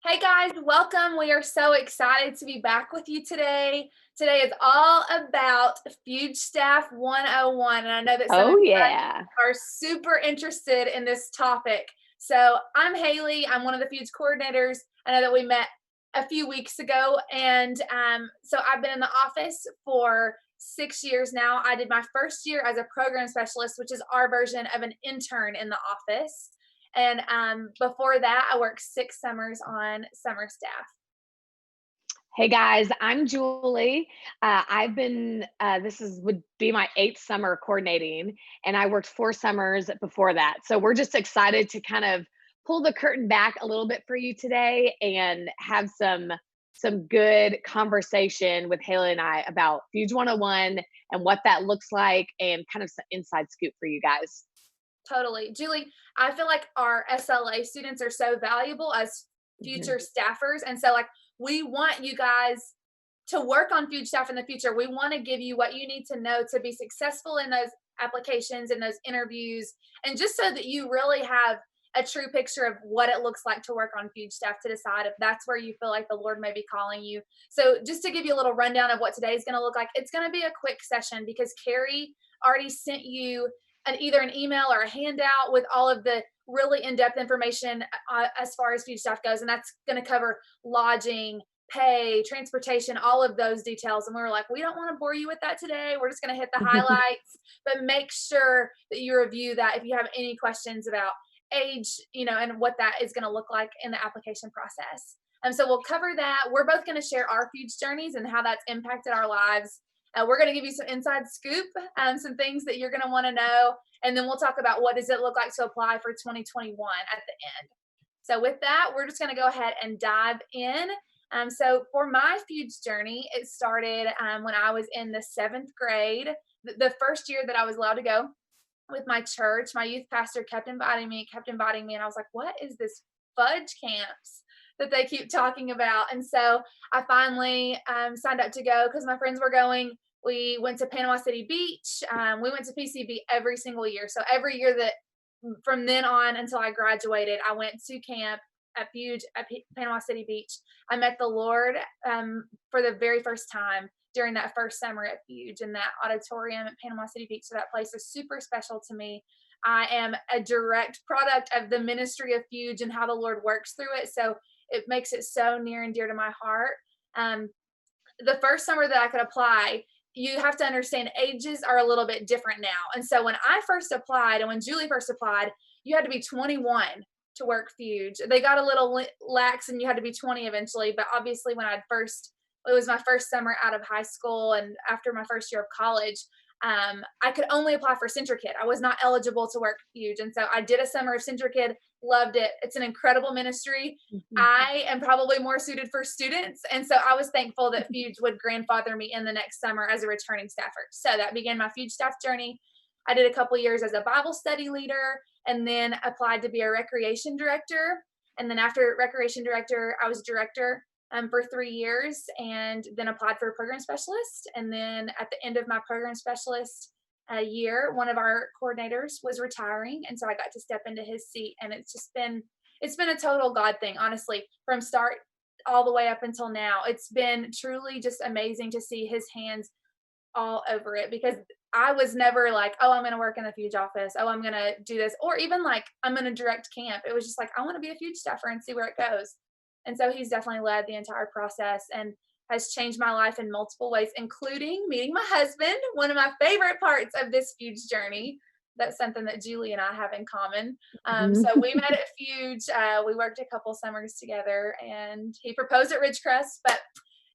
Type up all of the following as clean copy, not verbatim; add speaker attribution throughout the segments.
Speaker 1: Hey guys, welcome. We are so excited to be back with you today. Today is all about FUGE Staff 101, and I know that some of
Speaker 2: Oh,
Speaker 1: you guys
Speaker 2: yeah.
Speaker 1: are super interested in this topic. So I'm Haley. I'm one of the FUGE coordinators. I know that we met a few weeks ago, and so I've been in the office for 6 years now. I did my first year as a program specialist, which is our version of an intern in the office. And before that, I worked 6 summers on summer staff.
Speaker 2: Hey, guys, I'm Julie. I've been, would be my 8th summer coordinating, and I worked 4 summers before that. So we're just excited to kind of pull the curtain back a little bit for you today and have some good conversation with Haley and I about FUGE 101 and what that looks like and kind of some inside scoop for you guys.
Speaker 1: Totally. Julie, I feel like our SLA students are so valuable as
Speaker 2: Mhm.
Speaker 1: future staffers. And so, like, we want you guys to work on FUGE staff in the future. We want to give you what you need to know to be successful in those applications and those interviews, and just so that you really have a true picture of what it looks like to work on FUGE staff to decide if that's where you feel like the Lord may be calling you. So, just to give you a little rundown of what today is going to look like, it's going to be a quick session because Carrie already sent you either an email or a handout with all of the really in-depth information as far as FUGE staff goes, and that's going to cover lodging, pay, transportation, all of those details. And we were like, we don't want to bore you with that today. We're just going to hit the highlights, but make sure that you review that if you have any questions about age, and what that is going to look like in the application process. So we'll cover that. We're both going to share our FUGE journeys and how that's impacted our lives. We're going to give you some inside scoop, some things that you're going to want to know, and then we'll talk about what does it look like to apply for 2021 at the end. So with that, we're just going to go ahead and dive in. So for my FUGE journey, it started when I was in the 7th grade. The first year that I was allowed to go with my church, my youth pastor kept inviting me, and I was like, what is this fudge camps that they keep talking about? And so I finally signed up to go because my friends were going. We went to Panama City Beach. We went to PCB every single year. So every year that from then on until I graduated, I went to camp at FUGE at Panama City Beach. I met the Lord for the very first time during that first summer at FUGE in that auditorium at Panama City Beach. So that place is super special to me. I am a direct product of the ministry of FUGE and how the Lord works through it. So it makes it so near and dear to my heart. The first summer that I could apply, you have to understand ages are a little bit different now. And so when I first applied and when Julie first applied, you had to be 21 to work FUGE. They got a little lax and you had to be 20 eventually. But obviously, it was my first summer out of high school and after my first year of college, I could only apply for CentriKid. I was not eligible to work FUGE. And so I did a summer of CentriKid, loved it. It's an incredible ministry. I am probably more suited for students. And so I was thankful that FUGE would grandfather me in the next summer as a returning staffer. So that began my FUGE staff journey. I did a couple years as a Bible study leader and then applied to be a recreation director. And then after recreation director, I was director for 3 years and then applied for a program specialist. And then at the end of my program specialist year, one of our coordinators was retiring. And so I got to step into his seat. And it's been a total God thing, honestly, from start all the way up until now. It's been truly just amazing to see his hands all over it because I was never like, oh, I'm going to work in the FUGE office. Oh, I'm going to do this. Or even like, I'm going to direct camp. It was just like, I want to be a FUGE staffer and see where it goes. And so he's definitely led the entire process and has changed my life in multiple ways, including meeting my husband, one of my favorite parts of this FUGE journey. That's something that Julie and I have in common. So we met at FUGE. We worked a couple summers together and he proposed at Ridgecrest. But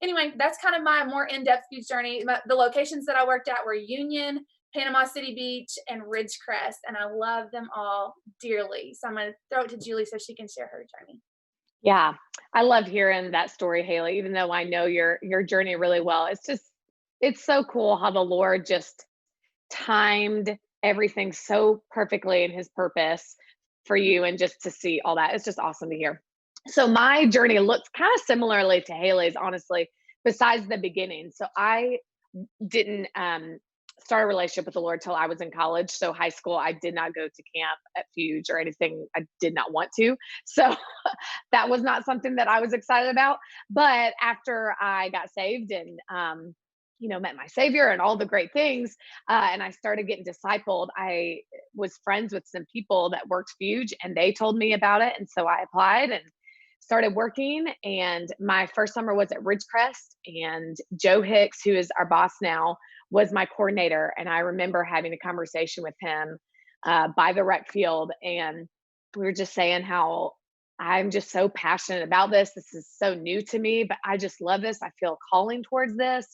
Speaker 1: anyway, that's kind of my more in-depth FUGE journey. The locations that I worked at were Union, Panama City Beach, and Ridgecrest. And I love them all dearly. So I'm going to throw it to Julie so she can share her journey.
Speaker 2: Yeah, I love hearing that story, Haley, even though I know your journey really well. It's so cool how the Lord just timed everything so perfectly in his purpose for you and just to see all that. It's just awesome to hear. So my journey looks kind of similarly to Haley's, honestly, besides the beginning. So I didn't start a relationship with the Lord till I was in college. So high school, I did not go to camp at FUGE or anything. I did not want to. So that was not something that I was excited about. But after I got saved and, met my Savior and all the great things, and I started getting discipled, I was friends with some people that worked FUGE and they told me about it. And so I applied and started working. And my first summer was at Ridgecrest, and Joe Hicks, who is our boss now, was my coordinator. And I remember having a conversation with him by the rec field. And we were just saying how I'm just so passionate about this. This is so new to me, but I just love this. I feel calling towards this.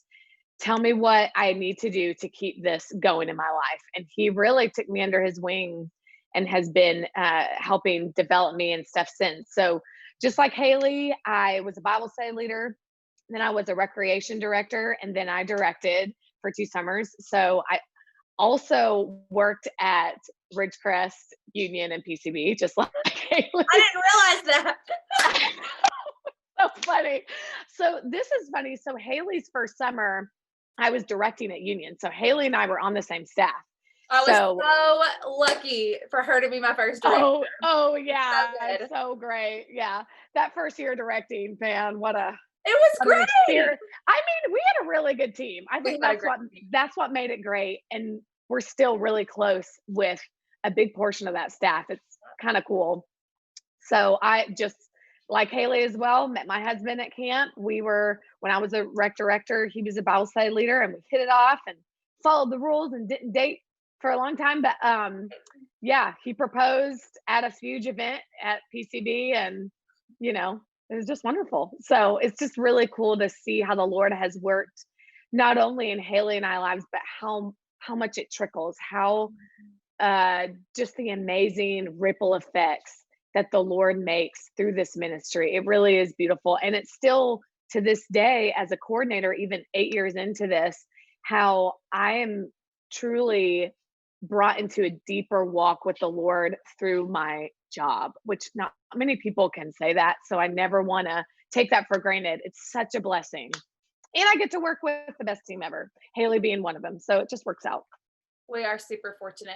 Speaker 2: Tell me what I need to do to keep this going in my life. And he really took me under his wing and has been helping develop me and stuff since. So just like Haley, I was a Bible study leader, then I was a recreation director, and then I directed for 2 summers. So I also worked at Ridgecrest, Union, and PCB, just like Haley.
Speaker 1: I didn't realize that.
Speaker 2: So funny. So this is funny. So Haley's first summer, I was directing at Union. So Haley and I were on the same staff.
Speaker 1: I was so lucky for her to be my first director.
Speaker 2: Oh yeah,
Speaker 1: So good.
Speaker 2: so great. Yeah, that first year directing, man, what
Speaker 1: It was
Speaker 2: an
Speaker 1: great.
Speaker 2: experience. I mean, we had a really good team. I think that's what made it great, and we're still really close with a big portion of that staff. It's kind of cool. So I just, like Haley as well, met my husband at camp. When I was a rec director, he was a Bible study leader, and we hit it off and followed the rules and didn't date for a long time. But yeah, he proposed at a huge event at PCB, and it was just wonderful. So it's just really cool to see how the Lord has worked, not only in Haley and I lives, but how much it trickles, how just the amazing ripple effects that the Lord makes through this ministry. It really is beautiful. And it's still to this day, as a coordinator, even 8 years into this, how I am truly brought into a deeper walk with the Lord through my job, which not many people can say that. So I never want to take that for granted. It's such a blessing. And I get to work with the best team ever, Haley being one of them. So it just works out.
Speaker 1: We are super fortunate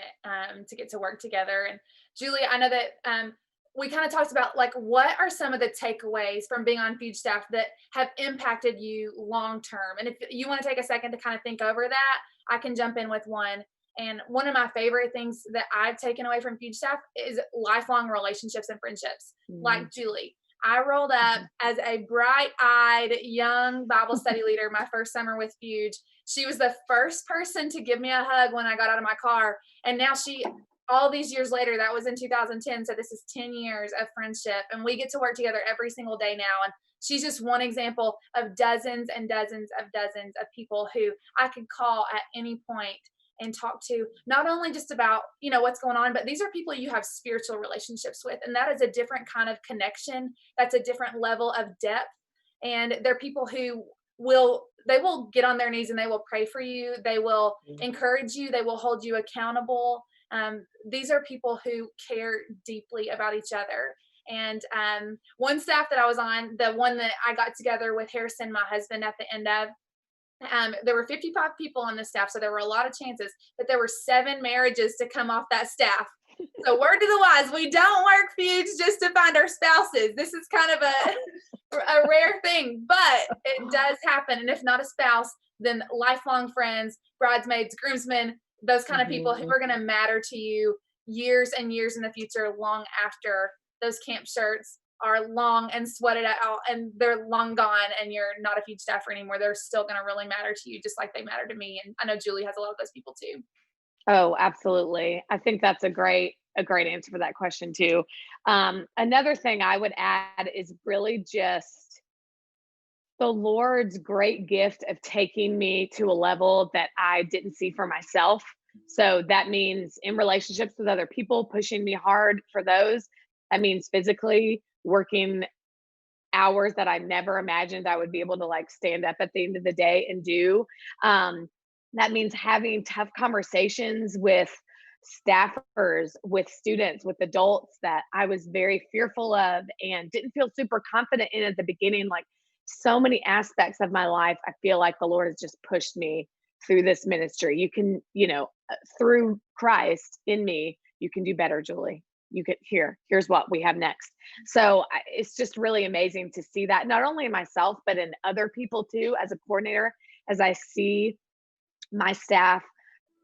Speaker 1: to get to work together. And Julie, I know that we kind of talked about like what are some of the takeaways from being on FUGE staff that have impacted you long term. And if you want to take a second to kind of think over that, I can jump in with one. And one of my favorite things that I've taken away from FUGE staff is lifelong relationships and friendships. Like Julie, I rolled up as a bright-eyed young Bible study leader my first summer with FUGE. She was the first person to give me a hug when I got out of my car. And now all these years later, that was in 2010. So this is 10 years of friendship. And we get to work together every single day now. And she's just one example of dozens and dozens of people who I could call at any point and talk to, not only just about, what's going on, but these are people you have spiritual relationships with. And that is a different kind of connection. That's a different level of depth. And they're people who will get on their knees and they will pray for you. They will encourage you. They will hold you accountable. These are people who care deeply about each other. And one staff that I was on, the one that I got together with Harrison, my husband, at the end of, there were 55 people on the staff, so there were a lot of chances, but there were 7 marriages to come off that staff. So word to the wise, we don't work FUGE just to find our spouses. This is kind of a rare thing, but it does happen. And if not a spouse, then lifelong friends, bridesmaids, groomsmen, those kind of people who are going to matter to you years and years in the future, long after those camp shirts are long and sweated out and they're long gone and you're not a FUGE staffer anymore. They're still going to really matter to you, just like they matter to me. And I know Julie has a lot of those people too.
Speaker 2: Oh, absolutely. I think that's a great answer for that question too. Another thing I would add is really just the Lord's great gift of taking me to a level that I didn't see for myself. So that means in relationships with other people, pushing me hard for those. That means physically working hours that I never imagined I would be able to stand up at the end of the day and do. That means having tough conversations with staffers, with students, with adults that I was very fearful of and didn't feel super confident in at the beginning. So many aspects of my life, I feel like the Lord has just pushed me through this ministry. You can, through Christ in me, you can do better, Julie. You get here's what we have next. So it's just really amazing to see that, not only in myself, but in other people too, as a coordinator, as I see my staff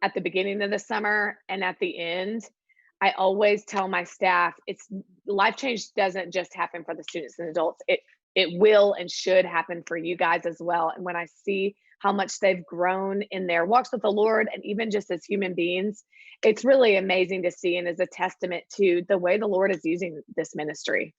Speaker 2: at the beginning of the summer and at the end. I always tell my staff, it's life change doesn't just happen for the students and adults. It will and should happen for you guys as well. And when I see how much they've grown in their walks with the Lord and even just as human beings, it's really amazing to see and is a testament to the way the Lord is using this ministry.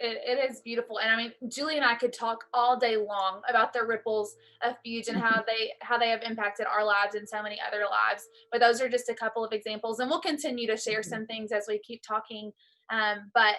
Speaker 1: It is beautiful. And I mean, Julie and I could talk all day long about the ripples of FUGE and how they have impacted our lives and so many other lives. But those are just a couple of examples. And we'll continue to share some things as we keep talking. But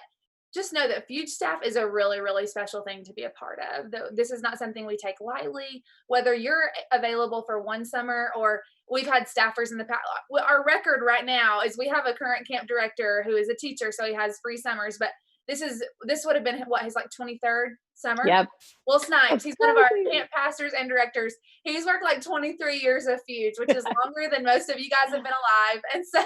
Speaker 1: just know that FUGE staff is a really, really special thing to be a part of. This is not something we take lightly, whether you're available for one summer or we've had staffers in the past. Our record right now is we have a current camp director who is a teacher, so he has free summers, but this would have been his like 23rd summer.
Speaker 2: Yep.
Speaker 1: Will Snipes, he's one of our camp pastors and directors. He's worked like 23 years of FUGE, which is longer than most of you guys have been alive. And so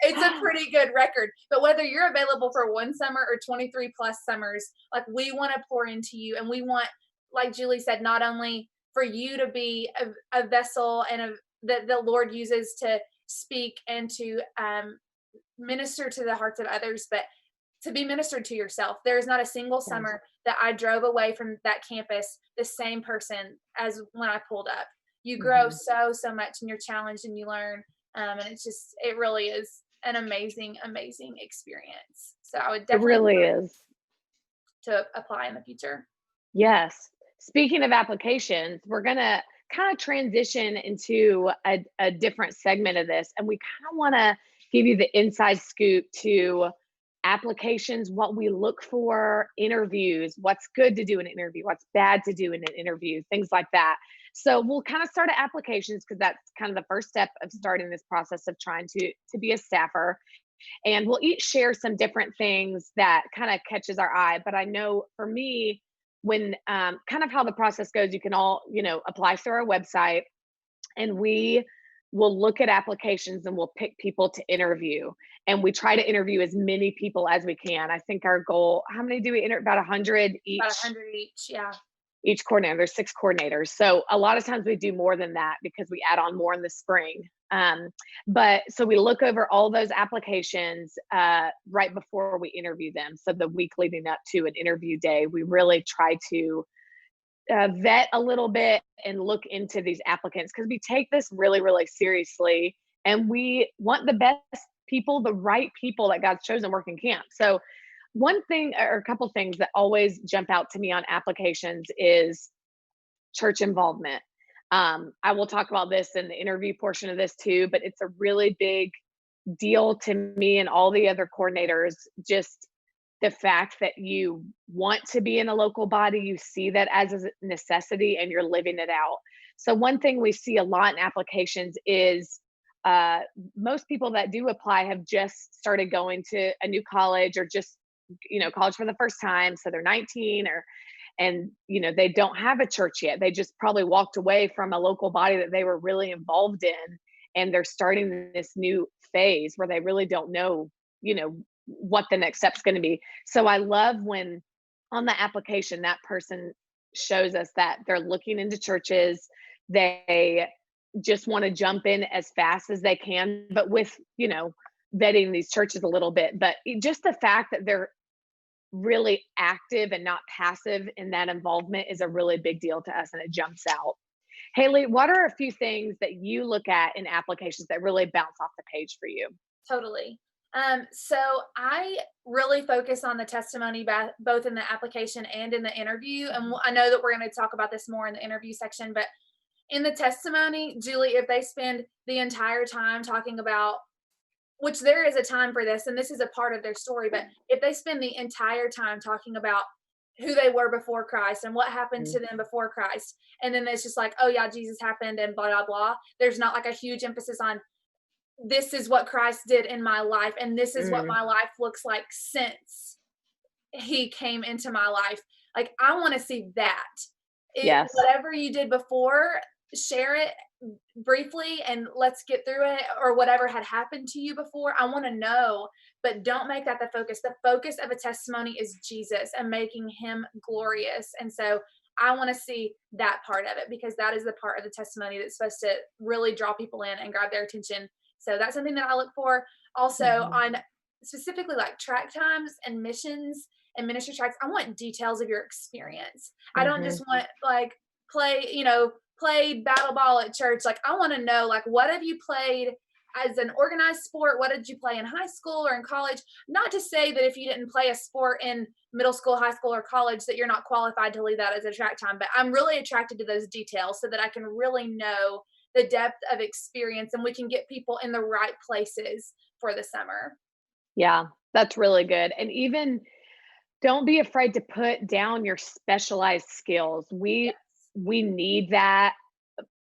Speaker 1: it's a pretty good record. But whether you're available for one summer or 23 plus summers, like we want to pour into you, and we want, like Julie said, not only for you to be a vessel and that the Lord uses to speak and to minister to the hearts of others, but to be ministered to yourself. There is not a single summer that I drove away from that campus the same person as when I pulled up. You grow so much, and you're challenged and you learn. And it really is an amazing, amazing experience. So I would definitely
Speaker 2: it really is
Speaker 1: to apply in the future.
Speaker 2: Yes. Speaking of applications, we're going to kind of transition into a different segment of this. And we kind of want to give you the inside scoop to applications, what we look for, interviews, what's good to do in an interview, what's bad to do in an interview, things like that. So we'll kind of start at applications because that's kind of the first step of starting this process of trying to be a staffer. And we'll each share some different things that kind of catches our eye. But I know for me, when kind of how the process goes, you can all, apply through our website, and we will look at applications and we'll pick people to interview. And we try to interview as many people as we can. I think our goal, how many do we interview? About 100 each?
Speaker 1: About 100 each, yeah.
Speaker 2: Each coordinator, there's 6 coordinators. So a lot of times we do more than that because we add on more in the spring. But so we look over all those applications right before we interview them. So the week leading up to an interview day, we really try to vet a little bit and look into these applicants because we take this really, really seriously, and we want the best people, the right people that God's chosen work in camp. So one thing or a couple things that always jump out to me on applications is church involvement. I will talk about this in the interview portion of this too, but it's a really big deal to me and all the other coordinators, just the fact that you want to be in a local body, you see that as a necessity, and you're living it out. So one thing we see a lot in applications is most people that do apply have just started going to a new college or just, college for the first time. So they're 19 and they don't have a church yet. They just probably walked away from a local body that they were really involved in, and they're starting this new phase where they really don't know, what the next step's going to be. So I love when on the application that person shows us that they're looking into churches. They just want to jump in as fast as they can, but with, vetting these churches a little bit. But just the fact that they're really active and not passive in that involvement is a really big deal to us, and it jumps out. Haley, what are a few things that you look at in applications that really bounce off the page for you?
Speaker 1: Totally. So I really focus on the testimony both in the application and in the interview. And I know that we're going to talk about this more in the interview section, but in the testimony, Julie, if they spend the entire time talking about, which there is a time for this, and this is a part of their story, but if they spend the entire time talking about who they were before Christ and what happened to them before Christ, and then it's just like, oh yeah, Jesus happened and blah, blah, blah. There's not like a huge emphasis on, this is what Christ did in my life, and this is what my life looks like since he came into my life. Like, I want to see that.
Speaker 2: Yes.
Speaker 1: Whatever you did before, share it briefly and let's get through it, or whatever had happened to you before. I want to know, but don't make that the focus. The focus of a testimony is Jesus and making him glorious. And so I want to see that part of it, because that is the part of the testimony that's supposed to really draw people in and grab their attention. So that's something that I look for. Also,
Speaker 2: Mhm.
Speaker 1: on specifically like track times and missions and ministry tracks, I want details of your experience. I don't just
Speaker 2: Mhm.
Speaker 1: want like played battle ball at church. Like, I want to know, like, what have you played as an organized sport? What did you play in high school or in college? Not to say that if you didn't play a sport in middle school, high school, or college that you're not qualified to lead that as a track time, but I'm really attracted to those details so that I can really know the depth of experience and we can get people in the right places for the summer.
Speaker 2: Yeah, that's really good. And even don't be afraid to put down your specialized skills.
Speaker 1: Yes.
Speaker 2: We need that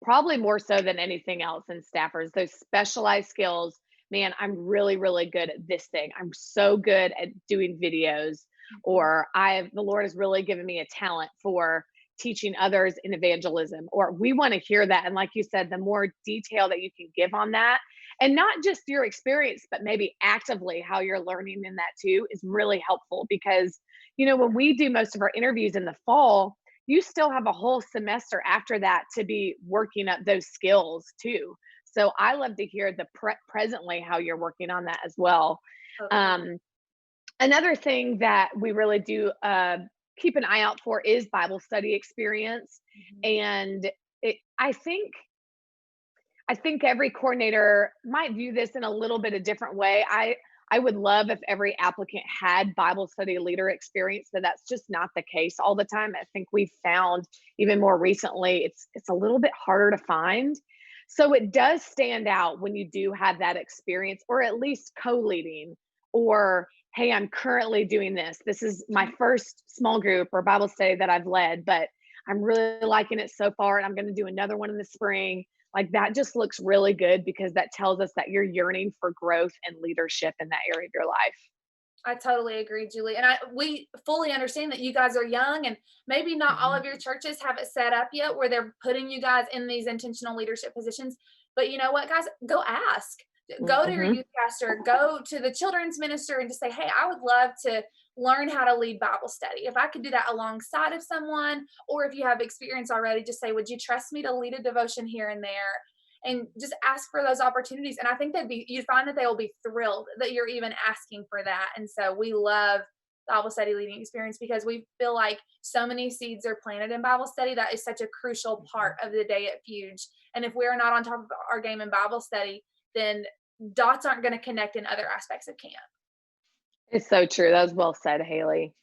Speaker 2: probably more so than anything else in staffers. Those specialized skills. Man, I'm really, really good at this thing. I'm so good at doing videos,
Speaker 1: Mhm.
Speaker 2: or the Lord has really given me a talent for teaching others in evangelism, or we want to hear that. And like you said, the more detail that you can give on that, and not just your experience, but maybe actively how you're learning in that too, is really helpful. Because, when we do most of our interviews in the fall, you still have a whole semester after that to be working up those skills too. So I love to hear the presently how you're working on that as well.
Speaker 1: Totally.
Speaker 2: Um, Another thing that we really do keep an eye out for is Bible study experience,
Speaker 1: Mhm.
Speaker 2: and I think every coordinator might view this in a little bit a different way. I would love if every applicant had Bible study leader experience, but that's just not the case all the time. I think we've found even more recently it's a little bit harder to find. So it does stand out when you do have that experience, or at least co-leading, or hey, I'm currently doing this. This is my first small group or Bible study that I've led, but I'm really liking it so far, and I'm going to do another one in the spring. Like, that just looks really good because that tells us that you're yearning for growth and leadership in that area of your life.
Speaker 1: I totally agree, Julie. And we fully understand that you guys are young and maybe not all
Speaker 2: Mhm.
Speaker 1: of your churches have it set up yet where they're putting you guys in these intentional leadership positions. But you know what, guys? Go ask. Go to your
Speaker 2: Mhm.
Speaker 1: youth pastor, go to the children's minister and just say, hey, I would love to learn how to lead Bible study. If I could do that alongside of someone, or if you have experience already, just say, would you trust me to lead a devotion here and there? And just ask for those opportunities. And I think you'd find that they will be thrilled that you're even asking for that. And so we love Bible study leading experience because we feel like so many seeds are planted in Bible study. That is such a crucial part of the day at Fuge. And if we're not on top of our game in Bible study, then dots aren't going to connect in other aspects of camp.
Speaker 2: It's so true. That was well said, Haley.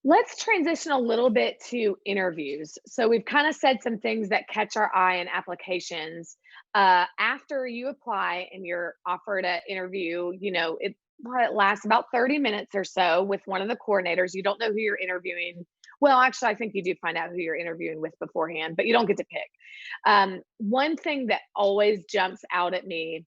Speaker 2: Let's transition a little bit to interviews. So we've kind of said some things that catch our eye in applications. After you apply and you're offered an interview, it lasts about 30 minutes or so with one of the coordinators. You don't know who you're interviewing. Well, actually, I think you do find out who you're interviewing with beforehand, but you don't get to pick. One thing that always jumps out at me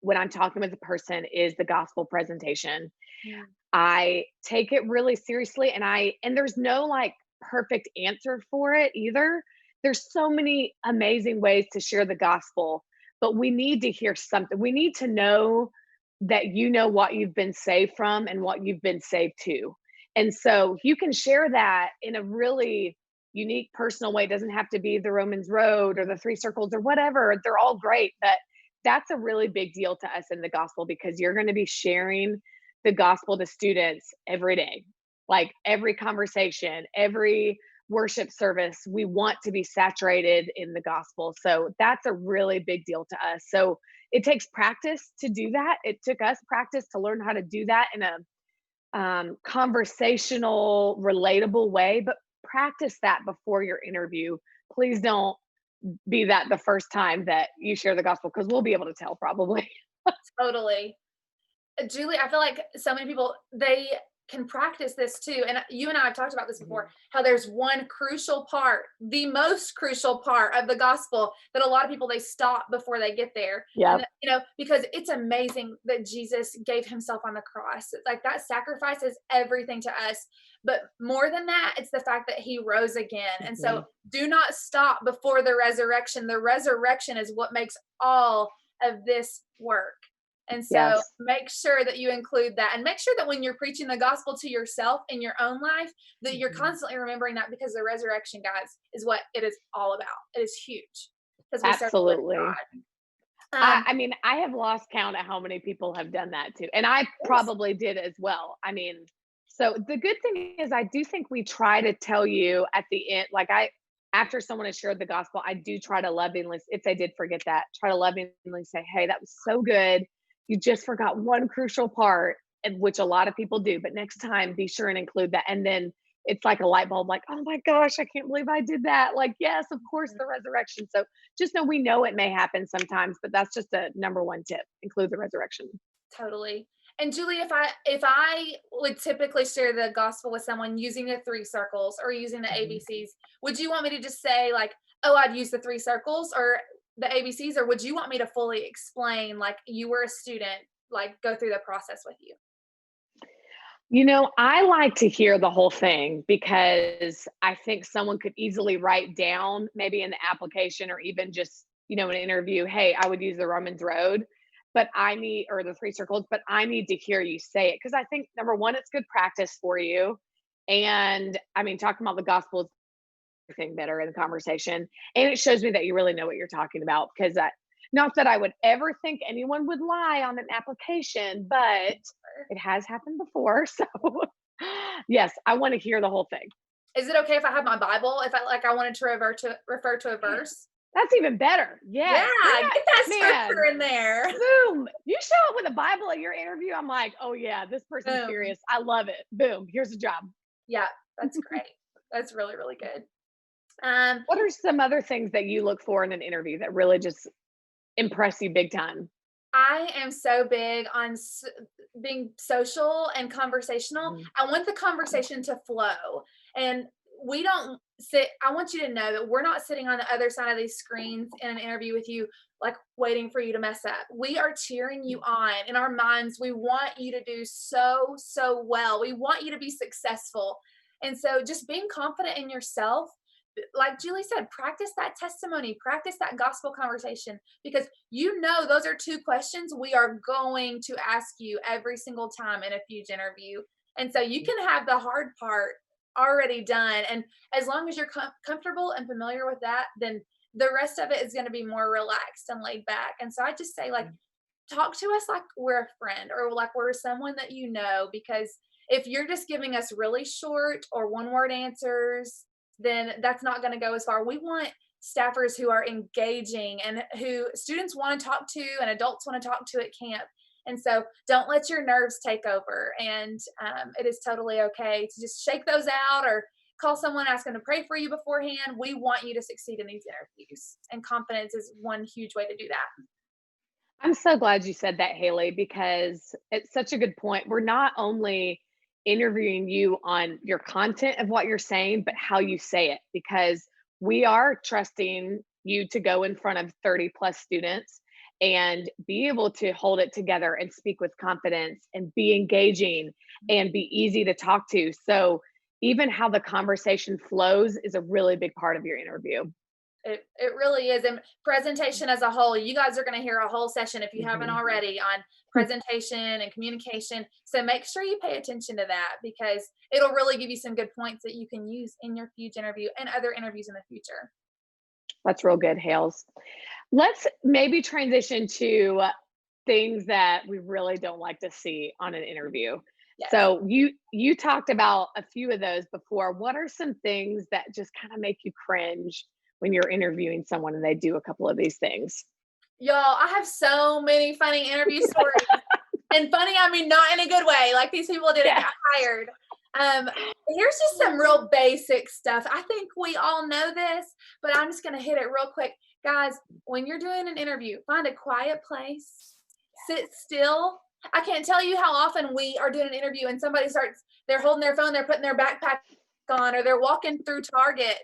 Speaker 2: when I'm talking with a person is the gospel presentation.
Speaker 1: Mm.
Speaker 2: I take it really seriously, and there's no like perfect answer for it either. There's so many amazing ways to share the gospel, but we need to hear something. We need to know that you know what you've been saved from and what you've been saved to. And so you can share that in a really unique personal way. It doesn't have to be the Romans Road or the three circles or whatever. They're all great, but that's a really big deal to us in the gospel because you're going to be sharing the gospel to students every day. Like every conversation, every worship service, we want to be saturated in the gospel. So that's a really big deal to us. So it takes practice to do that. It took us practice to learn how to do that in a conversational, relatable way, but practice that before your interview. Please don't be that the first time that you share the gospel because we'll be able to tell probably.
Speaker 1: Totally. Julie, I feel like so many people, they can practice this too. And you and I have talked about this
Speaker 2: Mhm.
Speaker 1: before, how there's one crucial part, the most crucial part of the gospel that a lot of people, they stop before they get there. And,
Speaker 2: Yep.
Speaker 1: because it's amazing that Jesus gave himself on the cross. Like that sacrifice is everything to us. But more than that, it's the fact that he rose again. And so
Speaker 2: Mhm.
Speaker 1: do not stop before the resurrection. The resurrection is what makes all of this work. And so
Speaker 2: Yes.
Speaker 1: make sure that you include that, and make sure that when you're preaching the gospel to yourself in your own life, that you're
Speaker 2: Mhm.
Speaker 1: constantly remembering that, because the resurrection, guys, is what it is all about. It is huge because we serve a living
Speaker 2: Absolutely.
Speaker 1: God.
Speaker 2: I mean, I have lost count of how many people have done that too, and I
Speaker 1: Yes.
Speaker 2: probably did as well. I mean, so the good thing is I do think we try to tell you at the end, like after someone has shared the gospel, I do try to lovingly, if they did forget that, try to lovingly say, "Hey, that was so good. You just forgot one crucial part," and which a lot of people do, but next time be sure and include that. And then it's like a light bulb, like, "Oh my gosh, I can't believe I did that." Like, yes, of course, the resurrection. So just know we know it may happen sometimes, but that's just a number one tip. Include the resurrection.
Speaker 1: Totally. And Julie, if I would typically share the gospel with someone using the three circles or using the
Speaker 2: Mhm.
Speaker 1: ABCs, would you want me to just say like, "Oh, I'd use the three circles or the ABCs," or would you want me to fully explain like you were a student, like go through the process with you?
Speaker 2: I like to hear the whole thing because I think someone could easily write down, maybe in the application or even just, an interview, "Hey, I would use the Romans road, but I need, or the three circles, but I need to hear you say it." Because I think number one, it's good practice for you. And I mean, talking about the gospel is everything better in the conversation. And it shows me that you really know what you're talking about because not that I would ever think anyone would lie on an application, but it has happened before. So, yes, I want to hear the whole thing.
Speaker 1: Is it okay if I have my Bible? If I wanted to refer to a
Speaker 2: Man,
Speaker 1: verse?
Speaker 2: that's even better.
Speaker 1: Yeah,
Speaker 2: Yes, bring
Speaker 1: get that
Speaker 2: it,
Speaker 1: scripture
Speaker 2: man.
Speaker 1: in there.
Speaker 2: Boom. You show up with a Bible at your interview. I'm like, oh, yeah, this person's
Speaker 1: Boom.
Speaker 2: serious. I love it. Boom. Here's a job.
Speaker 1: Yeah, that's great. That's really, really good. Um,
Speaker 2: What are some other things that you look for in an interview that really just impress you big time?
Speaker 1: I am so big on being social and conversational.
Speaker 2: Mhm.
Speaker 1: I want the conversation to flow. And we don't sit, I want you to know that we're not sitting on the other side of these screens in an interview with you, like waiting for you to mess up. We are cheering you on in our minds. We want you to do so, so well. We want you to be successful. And so just being confident in yourself, like Julie said, practice that testimony, practice that gospel conversation, because those are two questions we are going to ask you every single time in a FUGE interview. And so you can have the hard part already done. And as long as you're comfortable and familiar with that, then the rest of it is going to be more relaxed and laid back. And so I just say, like, talk to us like we're a friend or like we're someone that you know, because if you're just giving us really short or one word answers, then that's not going to go as far. We want staffers who are engaging and who students want to talk to and adults want to talk to at camp. And so don't let your nerves take over. And it is totally okay to just shake those out or call someone, ask them to pray for you beforehand. We want you to succeed in these interviews, and confidence is one huge way to do that.
Speaker 2: I'm so glad you said that, Haley, because it's such a good point. We're not only interviewing you on your content of what you're saying, but how you say it, because we are trusting you to go in front of 30 plus students and be able to hold it together and speak with confidence and be engaging and be easy to talk to. So, even how the conversation flows is a really big part of your interview.
Speaker 1: It really is. And presentation as a whole, you guys are going to hear a whole session if you haven't
Speaker 2: Mhm.
Speaker 1: already on presentation and communication. So make sure you pay attention to that, because it'll really give you some good points that you can use in your FUGE interview and other interviews in the future.
Speaker 2: That's real good, Hales. Let's maybe transition to things that we really don't like to see on an interview.
Speaker 1: Yes.
Speaker 2: So you talked about a few of those before. What are some things that just kind of make you cringe when you're interviewing someone and they do a couple of these things?
Speaker 1: Y'all, I have so many funny interview stories. And funny, I mean, not in a good way. Like, these people didn't
Speaker 2: Yeah.
Speaker 1: get hired. Um, Here's just some real basic stuff. I think we all know this, but I'm just going to hit it real quick. Guys, when you're doing an interview, find a quiet place, sit still, I can't tell you how often we are doing an interview and somebody starts, they're holding their phone, they're putting their backpack on, or they're walking through Target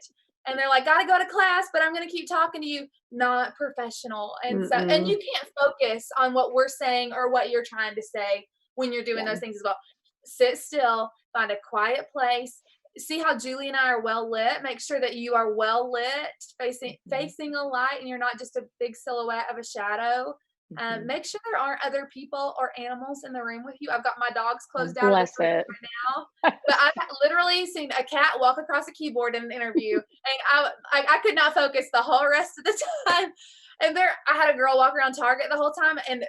Speaker 1: and they're like, gotta go to class, but I'm gonna keep talking to you. Not professional. And so, and
Speaker 2: Mm-mm.
Speaker 1: you can't focus on what we're saying or what you're trying to say when you're doing
Speaker 2: Yeah.
Speaker 1: those things as well. Sit still, find a quiet place. See how Julie and I are well lit. Make sure that you are well lit,
Speaker 2: Mhm.
Speaker 1: facing a light, and you're not just a big silhouette of a shadow.
Speaker 2: Mhm.
Speaker 1: Make sure there aren't other people or animals in the room with you. I've got my dogs
Speaker 2: Oh,
Speaker 1: closed out of this
Speaker 2: bless
Speaker 1: room
Speaker 2: it.
Speaker 1: right now, but I've literally seen a cat walk across a keyboard in an interview, and I could not focus the whole rest of the time. And there, I had a girl walk around Target the whole time, and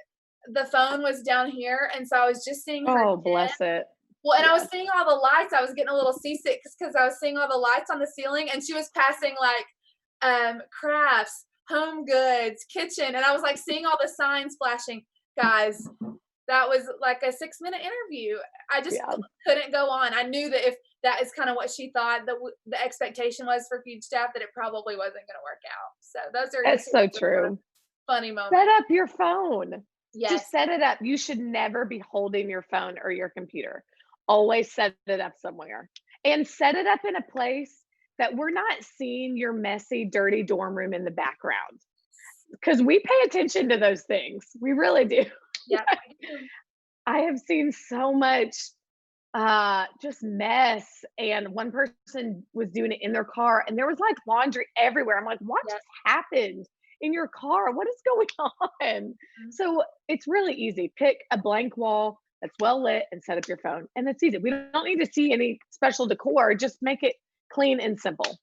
Speaker 1: the phone was down here, and so I was just seeing her
Speaker 2: Oh,
Speaker 1: chin.
Speaker 2: bless it.
Speaker 1: Well, and I was
Speaker 2: Yes.
Speaker 1: seeing all the lights. I was getting a little seasick because I was seeing all the lights on the ceiling, and she was passing like crafts, home goods, kitchen, and I was like seeing all the signs flashing. Guys, that was like a 6-minute interview. I just
Speaker 2: Yeah.
Speaker 1: couldn't go on. I knew that if that is kind of what she thought that the expectation was for FUGE staff, that it probably wasn't going to work out. So those are
Speaker 2: That's
Speaker 1: just
Speaker 2: so
Speaker 1: some
Speaker 2: true.
Speaker 1: funny
Speaker 2: Set
Speaker 1: moments.
Speaker 2: up your phone. Just
Speaker 1: Yes.
Speaker 2: set it up. You should never be holding your phone or your computer. Always set it up somewhere. And set it up in a place that we're not seeing your messy, dirty dorm room in the background. Because we pay attention to those things. We really do.
Speaker 1: Yep. I do.
Speaker 2: I have seen so much just mess, and one person was doing it in their car and there was like laundry everywhere. I'm like, what
Speaker 1: Yep.
Speaker 2: just happened in your car? What is going on?
Speaker 1: Mhm.
Speaker 2: So it's really easy. Pick a blank wall that's well lit and set up your phone, and that's easy. We don't need to see any special decor. Just make it clean and simple.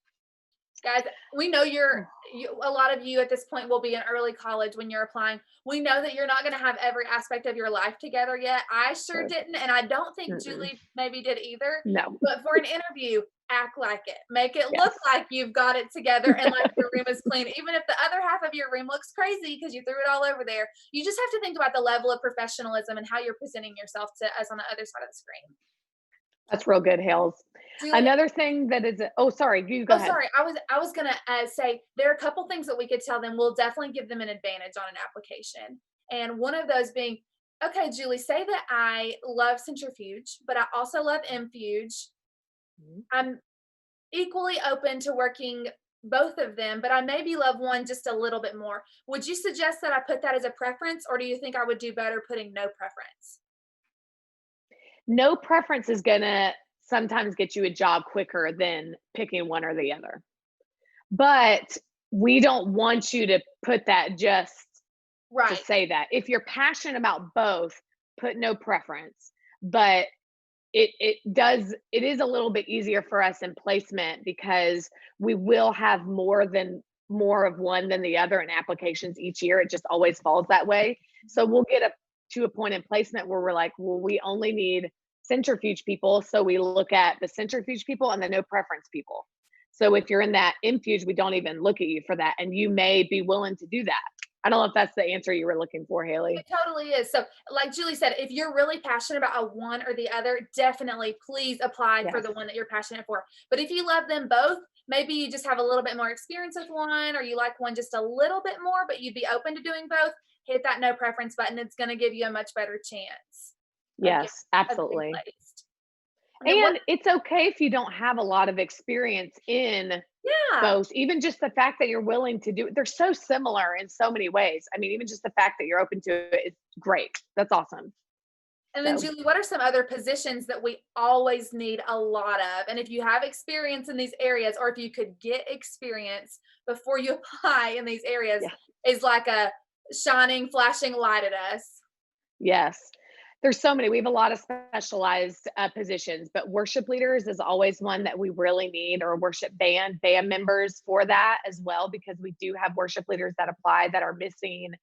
Speaker 1: Guys, we know a lot of you at this point will be in early college when you're applying. We know that you're not going to have every aspect of your life together yet. I sure
Speaker 2: Sure.
Speaker 1: didn't, and I don't think
Speaker 2: Mm-mm.
Speaker 1: Julie maybe did either.
Speaker 2: No.
Speaker 1: But for an interview, act like it. Make it look
Speaker 2: Yes.
Speaker 1: like you've got it together and like your room is clean. Even if the other half of your room looks crazy because you threw it all over there, you just have to think about the level of professionalism and how you're presenting yourself to us on the other side of the screen.
Speaker 2: That's real good, Hales.
Speaker 1: Julie,
Speaker 2: Another thing that is, oh, sorry, you go
Speaker 1: oh,
Speaker 2: ahead.
Speaker 1: sorry. I was gonna say there are a couple things that we could tell them. We'll definitely give them an advantage on an application, and one of those being, okay, Julie, say that I love centrifuge, but I also love infuge.
Speaker 2: Mhm.
Speaker 1: I'm equally open to working both of them, but I maybe love one just a little bit more. Would you suggest that I put that as a preference, or do you think I would do better putting no preference?
Speaker 2: No preference is gonna sometimes get you a job quicker than picking one or the other. But we don't want you to put that just to
Speaker 1: Right.
Speaker 2: say that. If you're passionate about both, put no preference. But it is a little bit easier for us in placement because we will have more of one than the other in applications each year. It just always falls that way. So we'll get up to a point in placement where we're like, well, we only need centrifuge people. So we look at the centrifuge people and the no preference people. So if you're in that infuge, we don't even look at you for that. And you may be willing to do that. I don't know if that's the answer you were looking for,
Speaker 1: It
Speaker 2: Haley.
Speaker 1: totally is. So, like Julie said, if you're really passionate about a one or the other, definitely please apply for
Speaker 2: Yes.
Speaker 1: the one that you're passionate for. But if you love them both, maybe you just have a little bit more experience with one, or you like one just a little bit more, but you'd be open to doing both. Hit that no preference button. It's going to give you a much better chance
Speaker 2: Yes,
Speaker 1: of getting
Speaker 2: absolutely.
Speaker 1: placed. And then what?
Speaker 2: And it's okay if you don't have a lot of experience in
Speaker 1: Yeah.
Speaker 2: both, even just the fact that you're willing to do it. They're so similar in so many ways. I mean, even just the fact that you're open to it is great. That's awesome.
Speaker 1: And then,
Speaker 2: So,
Speaker 1: Julie, what are some other positions that we always need a lot of? And if you have experience in these areas, or if you could get experience before you apply in these areas,
Speaker 2: yeah,
Speaker 1: is like a shining, flashing light at us.
Speaker 2: yes. There's so many. We have a lot of specialized positions, but worship leaders is always one that we really need, or worship band members for that as well, because we do have worship leaders that apply that are missing,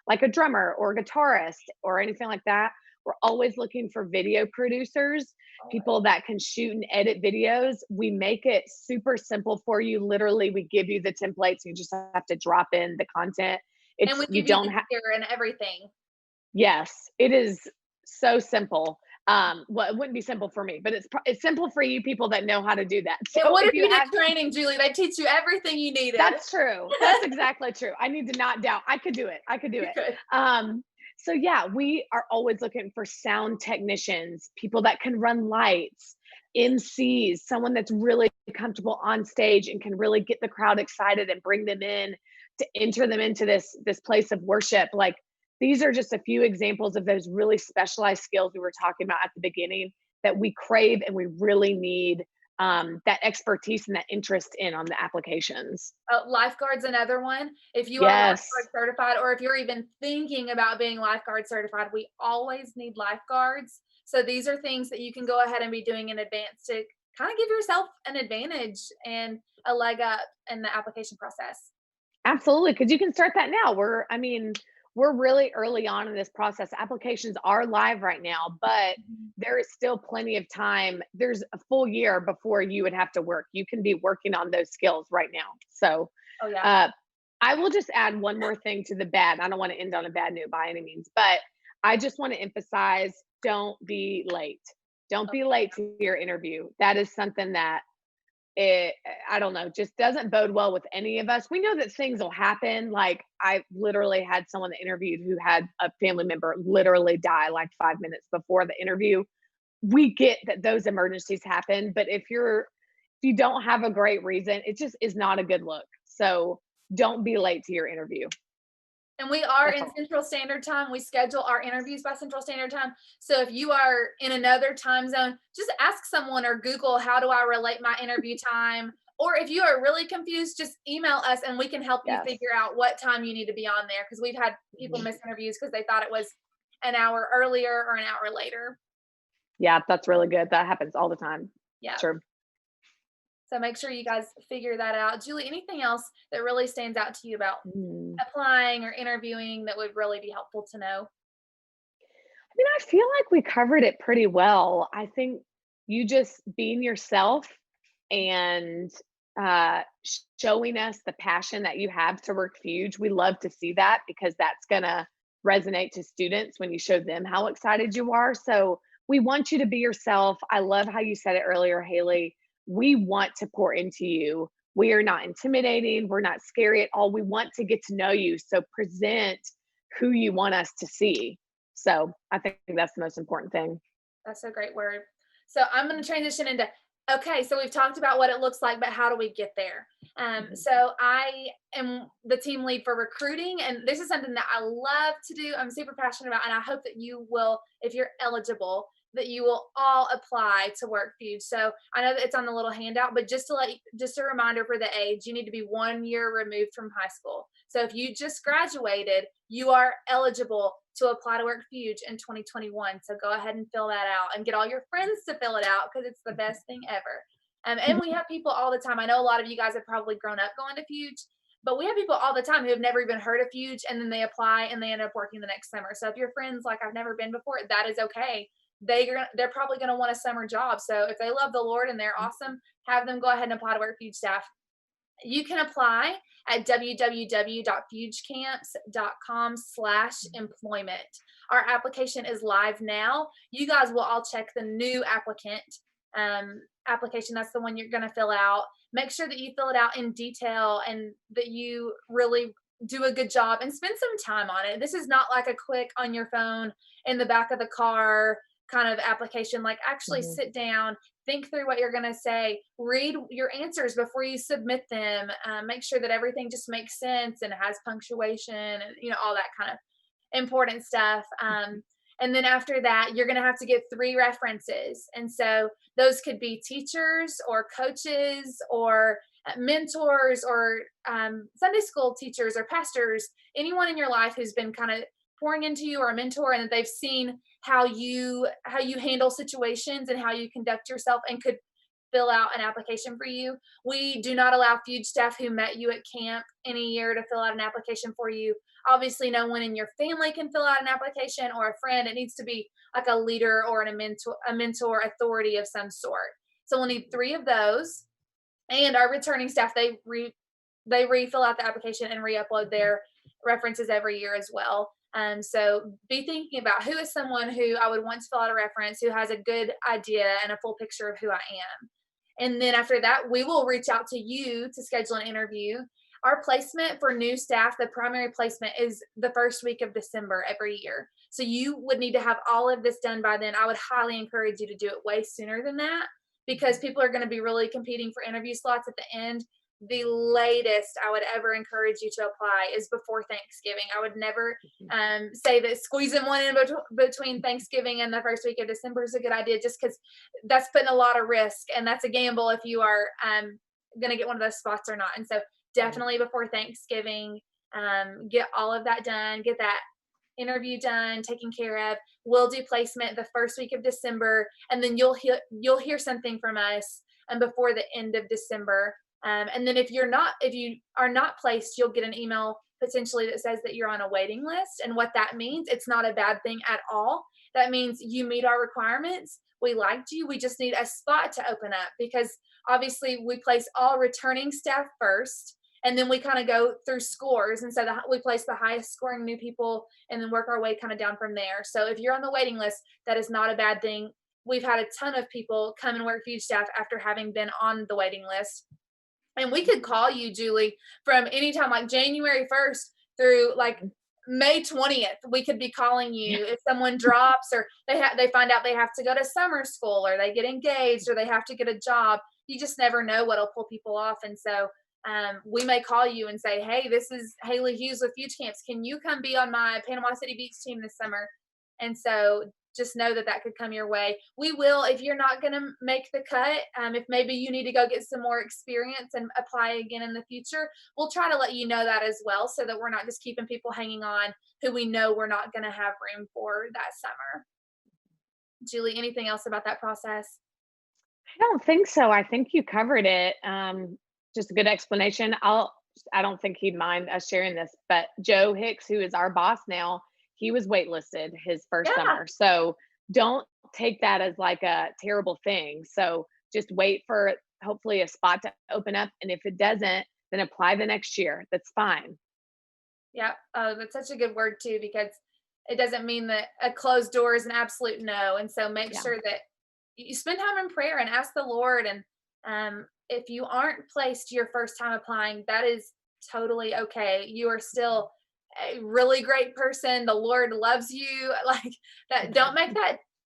Speaker 2: like a drummer or a guitarist or anything like that. We're always looking for video producers, people that can shoot and edit videos. We make it super simple for you. Literally, we give you the templates. You just have to drop in the content.
Speaker 1: And
Speaker 2: It's
Speaker 1: we
Speaker 2: you
Speaker 1: give you
Speaker 2: don't
Speaker 1: the
Speaker 2: have
Speaker 1: gear and everything.
Speaker 2: Yes, it is so simple. Well, it wouldn't be simple for me, but it's simple for you people that know how to do that.
Speaker 1: It
Speaker 2: So
Speaker 1: would
Speaker 2: if
Speaker 1: if
Speaker 2: you
Speaker 1: you did
Speaker 2: have,
Speaker 1: training, Julie. They teach you everything you needed.
Speaker 2: that's true. That's exactly true. I need to not doubt. I could do it. I could do
Speaker 1: You
Speaker 2: it.
Speaker 1: could.
Speaker 2: Um, So yeah, we are always looking for sound technicians, people that can run lights, MCs, someone that's really comfortable on stage and can really get the crowd excited and bring them in to enter them into this place of worship. Like these are just a few examples of those really specialized skills we were talking about at the beginning that we crave and we really need that expertise and that interest in on the applications.
Speaker 1: Lifeguard's another one. If you are lifeguard
Speaker 2: Yes,
Speaker 1: certified, or if you're even thinking about being lifeguard certified, we always need lifeguards. So these are things that you can go ahead and be doing in advance to kind of give yourself an advantage and a leg up in the application process.
Speaker 2: absolutely. Because you can start that now. I mean, we're really early on in this process. Applications are live right now, but
Speaker 1: Mhm.
Speaker 2: there is still plenty of time. There's a full year before you would have to work. You can be working on those skills right now. So,
Speaker 1: Oh yeah.
Speaker 2: uh, I will just add one more thing to the bad. I don't want to end on a bad note by any means, but I just want to emphasize don't be late. Don't
Speaker 1: Oh,
Speaker 2: be late to your interview. That is something that it, I don't know, just doesn't bode well with any of us. We know that things will happen. Like I literally had someone that interviewed who had a family member literally die like 5 minutes before the interview. We get that those emergencies happen, but if you don't have a great reason, it just is not a good look. So don't be late to your interview.
Speaker 1: and we are
Speaker 2: That's
Speaker 1: in
Speaker 2: all.
Speaker 1: Central Standard Time. We schedule our interviews by Central Standard Time. So if you are in another time zone, just ask someone or Google, how do I relate my interview time? Or if you are really confused, just email us and we can help you
Speaker 2: Yes.
Speaker 1: figure out what time you need to be on there. Because we've had people
Speaker 2: Mhm.
Speaker 1: miss interviews because they thought it was an hour earlier or an hour later.
Speaker 2: Yeah, that's really good. That happens all the time.
Speaker 1: Yeah.
Speaker 2: Sure.
Speaker 1: So make sure you guys figure that out. Julie, anything else that really stands out to you about
Speaker 2: Mm.
Speaker 1: applying or interviewing that would really be helpful to know?
Speaker 2: I mean, I feel like we covered it pretty well. I think you just being yourself and showing us the passion that you have to work Fuge. We love to see that because that's going to resonate to students when you show them how excited you are. So we want you to be yourself. I love how you said it earlier, Haley. We want to pour into you. We are not intimidating. We're not scary at all. We want to get to know you. So present who you want us to see. So I think that's the most important thing.
Speaker 1: That's a great word. So I'm going to transition into okay. So we've talked about what it looks like, but how do we get there?
Speaker 2: Mhm.
Speaker 1: So I am the team lead for recruiting, and this is something that I love to do. I'm super passionate about, and I hope that you will, if you're eligible, that you will all apply to work Fuge. So I know that it's on the little handout, but just a reminder for the age, you need to be 1 year removed from high school. So if you just graduated, you are eligible to apply to work Fuge in 2021. So go ahead and fill that out and get all your friends to fill it out because it's the best thing ever. And we have people all the time. I know a lot of you guys have probably grown up going to Fuge, but we have people all the time who have never even heard of Fuge and then they apply and they end up working the next summer. So if your friends like I've never been before, that is okay. They're probably going to want a summer job. So if they love the Lord and they're awesome, have them go ahead and apply to work Fuge staff. You can apply at www.fugecamps.com/employment. Our application is live now. You guys will all check the new applicant application. That's the one you're going to fill out. Make sure that you fill it out in detail and that you really do a good job and spend some time on it. This is not like a click on your phone in the back of the car kind of application. Like actually
Speaker 2: Mhm.
Speaker 1: sit down, think through what you're going to say, read your answers before you submit them, make sure that everything just makes sense and has punctuation and all that kind of important stuff. And then after that, you're going to have to give 3 references. And so those could be teachers or coaches or mentors or Sunday school teachers or pastors, anyone in your life who's been kind of pouring into you or a mentor and that they've seen how you handle situations and how you conduct yourself and could fill out an application for you. We do not allow Fuge staff who met you at camp any year to fill out an application for you. Obviously, no one in your family can fill out an application or a friend. It needs to be like a leader or a mentor authority of some sort. So we'll need 3 of those. And our returning staff, they refill out the application and re-upload their references every year as well. So be thinking about who is someone who I would want to fill out a reference, who has a good idea and a full picture of who I am. And then after that, we will reach out to you to schedule an interview. our placement for new staff, the primary placement is the first week of December every year. So you would need to have all of this done by then. I would highly encourage you to do it way sooner than that because people are going to be really competing for interview slots at the end. The latest I would ever encourage you to apply is before Thanksgiving. I would never say that squeezing one in between Thanksgiving and the first week of December is a good idea, just because that's putting a lot of risk and that's a gamble if you are going to get one of those spots or not. And so definitely before Thanksgiving, get all of that done, get that interview done, taken care of. We'll do placement the first week of December, and then you'll hear something from us before the end of December. And then if you are not placed, you'll get an email potentially that says that you're on a waiting list. And what that means, it's not a bad thing at all. That means you meet our requirements. We liked you. We just need a spot to open up because obviously we place all returning staff first. And then we kind of go through scores. And so we place the highest scoring new people and then work our way kind of down from there. So if you're on the waiting list, that is not a bad thing. We've had a ton of people come and work FUGE staff after having been on the waiting list. And we could call you, Julie, from anytime like January 1st through like May 20th. We could be calling you if someone drops or they find out they have to go to summer school or they get engaged or they have to get a job. You just never know what'll pull people off. And so we may call you and say, hey, this is Haley Hughes with FUGE Camps. Can you come be on my Panama City Beach team this summer? And so just know that could come your way. We will, if you're not going to make the cut, if maybe you need to go get some more experience and apply again in the future, we'll try to let you know that as well so that we're not just keeping people hanging on who we know we're not going to have room for that summer. Julie, anything else about that process?
Speaker 2: I don't think so. I think you covered it. Just a good explanation. I don't think he'd mind us sharing this, but Joe Hicks, who is our boss now, he was waitlisted his first summer. So don't take that as like a terrible thing. So just wait for hopefully a spot to open up. And if it doesn't, then apply the next year. That's fine.
Speaker 1: Yeah. Oh, that's such a good word too, because it doesn't mean that a closed door is an absolute no. And so make sure that you spend time in prayer and ask the Lord. And if you aren't placed your first time applying, that is totally okay. You are still a really great person. The Lord loves you. Like that. Don't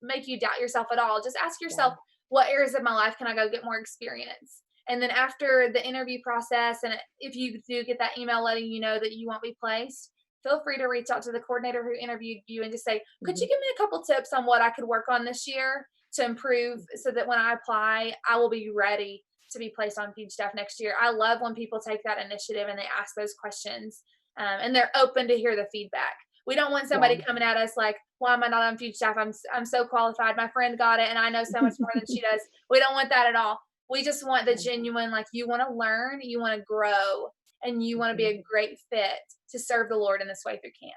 Speaker 1: make you doubt yourself at all. Just ask yourself, what areas of my life can I go get more experience? And then after the interview process, and if you do get that email letting you know that you won't be placed, feel free to reach out to the coordinator who interviewed you and just say, could you give me a couple tips on what I could work on this year to improve so that when I apply, I will be ready to be placed on FUGE staff next year. I love when people take that initiative and they ask those questions and they're open to hear the feedback. We don't want somebody coming at us like, why am I not on FUGE staff? I'm so qualified. My friend got it and I know so much more than she does. We don't want that at all. We just want the genuine, like you want to learn, you want to grow, and you want to be a great fit to serve the Lord in this way through camp.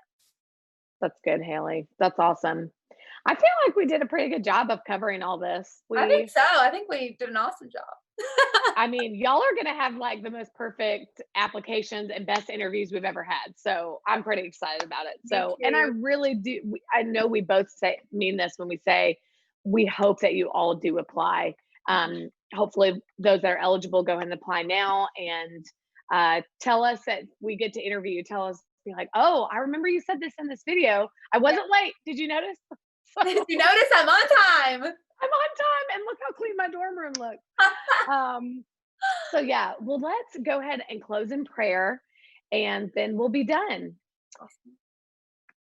Speaker 2: That's good, Haley. That's awesome. I feel like we did a pretty good job of covering all this.
Speaker 1: I think so. I think we did an awesome job.
Speaker 2: I mean, y'all are going to have like the most perfect applications and best interviews we've ever had. So I'm pretty excited about it. So, and I really do. I know we both mean this when we say we hope that you all do apply. Hopefully those that are eligible go ahead and apply now and tell us that we get to interview you. Tell us, be like, oh, I remember you said this in this video. I wasn't late. Did you notice?
Speaker 1: Did you notice I'm on time?
Speaker 2: I'm on time, and look how clean my dorm room looks. So yeah, well, let's go ahead and close in prayer, and then we'll be done. Awesome.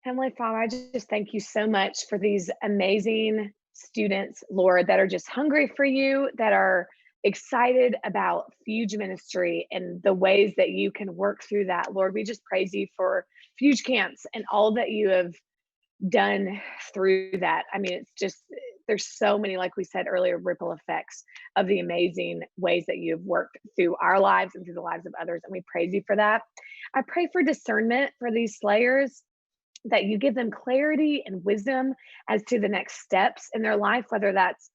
Speaker 2: Heavenly Father, I just thank you so much for these amazing students, Lord, that are just hungry for you, that are excited about FUGE ministry and the ways that you can work through that. Lord, we just praise you for FUGE camps and all that you have done through that. I mean, it's just, there's so many, like we said earlier, ripple effects of the amazing ways that you've worked through our lives and through the lives of others. And we praise you for that. I pray for discernment for these slayers, that you give them clarity and wisdom as to the next steps in their life, whether that's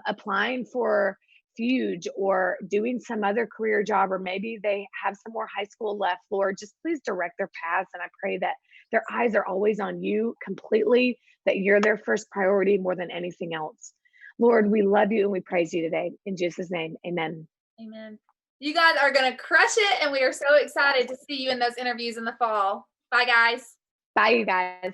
Speaker 2: applying for FUGE or doing some other career job, or maybe they have some more high school left. Lord, just please direct their paths. And I pray that their eyes are always on you completely, that you're their first priority more than anything else. Lord, we love you and we praise you today. In Jesus' name, amen.
Speaker 1: Amen. You guys are going to crush it, and we are so excited to see you in those interviews in the fall. Bye, guys.
Speaker 2: Bye, you guys.